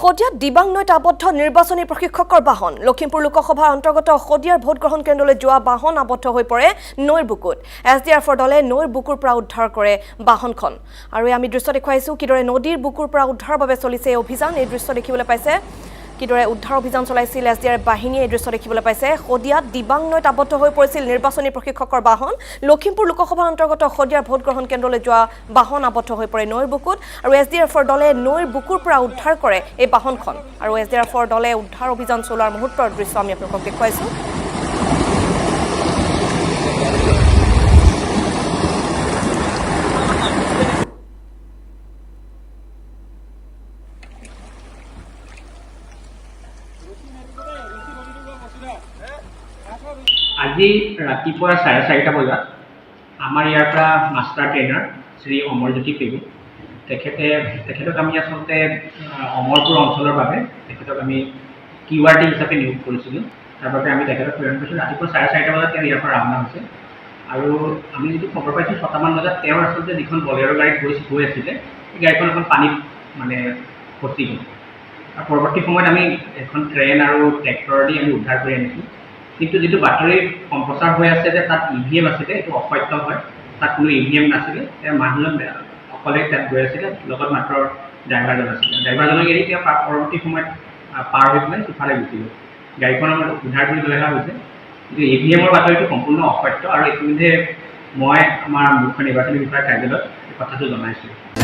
শদিয়াত দিবাং নৈত আবদ্ধ নিৰ্বাচনী প্ৰশিক্ষকৰ বাহন লখিমপুৰ লোকসভাৰ অন্তৰ্গত শদিয়াৰ ভোটগ্ৰহণ কেন্দ্ৰলৈ যোৱা বাহন আবদ্ধ হৈ পৰে নৈৰ বুকুত এছডিআৰএফৰ দলে নৈৰ বুকুৰ পৰা উদ্ধাৰ কৰে বাহনখন আৰু আমি দৃশ্য দেখুৱাইছো কিদৰে নদীৰ বুকুৰ পৰা উদ্ধাৰৰ বাবে চলিছে এই অভিযান এই দৃশ্য দেখিবলৈ পাইছে কিদৰে উদ্ধাৰ অভিযান চলাইছিল এছডিআৰএফ বাহিনীয়ে এই দৃশ্য দেখিবলৈ পাইছে শদিয়াত দিবাং নৈত আবদ্ধ হৈ পৰিছিল নিৰ্বাচনী প্ৰশিক্ষকৰ বাহন লখিমপুৰ লোকসভাৰ অন্তৰ্গত শদিয়াৰ ভোটগ্ৰহণ কেন্দ্ৰলৈ যোৱা বাহন আবদ্ধ হৈ পৰে নৈৰ বুকুত আৰু এছডিআৰএফৰ দলে নৈৰ বুকুৰ পৰা উদ্ধাৰ কৰে এই বাহনখন আৰু এছডিআৰএফৰ দলে উদ্ধাৰ অভিযান চলোৱাৰ মুহূৰ্তৰ দৃশ্য আমি আপোনালোকক দেখুৱাইছো আজি ৰাতিপুৱা 4:30 বজাত আমাৰ ইয়াৰ পৰা মাষ্টাৰ ট্ৰেইনাৰ শ্ৰী অমৰজ্যোতি পেগু তেখেতক আমি আচলতে অমৰপুৰ অঞ্চলৰ বাবে তেখেতক আমি কিউআৰটি হিচাপে নিয়োগ কৰিছিলোঁ তাৰ বাবে আমি তেখেতক প্ৰেৰণ কৰিছিলোঁ ৰাতিপুৱা 4:30 বজাত তেওঁ ইয়াৰ পৰা ৰাওনা হৈছে আৰু আমি যিটো খবৰ পাইছোঁ 6টামান বজাত তেওঁৰ আচলতে যিখন বলেৰো গাড়ীত গৈ আছিলে সেই গাড়ীখন এখন পানীত মানে ফচি গ'ল আৰু পৰৱৰ্তী সময়ত আমি এখন ট্ৰেইন আৰু ট্ৰেক্টৰ দি আমি উদ্ধাৰ কৰি আনিছোঁ কিন্তু যেটো বাতৰি সম্প্ৰচাৰ হৈ আছে যে তাত ইভিএম আছিলে এটো অসত্য হয় তাত কোনো ইভিএম নাছিলে তাৰ মানুহজন অকলে তাত গৈ আছিল লগত মাত্ৰ ড্ৰাইভাৰজন আছিল ড্ৰাইভাৰজনক এৰি তেওঁ পৰৱৰ্তী সময়ত পাৰ হৈ পেলাই সিফালে গুচি গ'ল গাড়ীখন আমাৰ উদ্ধাৰ কৰি লৈ অহা হৈছে কিন্তু ইভিএমৰ বাতৰিটো সম্পূৰ্ণ অসত্য আৰু ইতিমধ্যে মই আমাৰ মুখ্য নিৰ্বাচনী বিষয়াৰ কাৰ্যালয়ত এই কথাটো জনাইছোঁ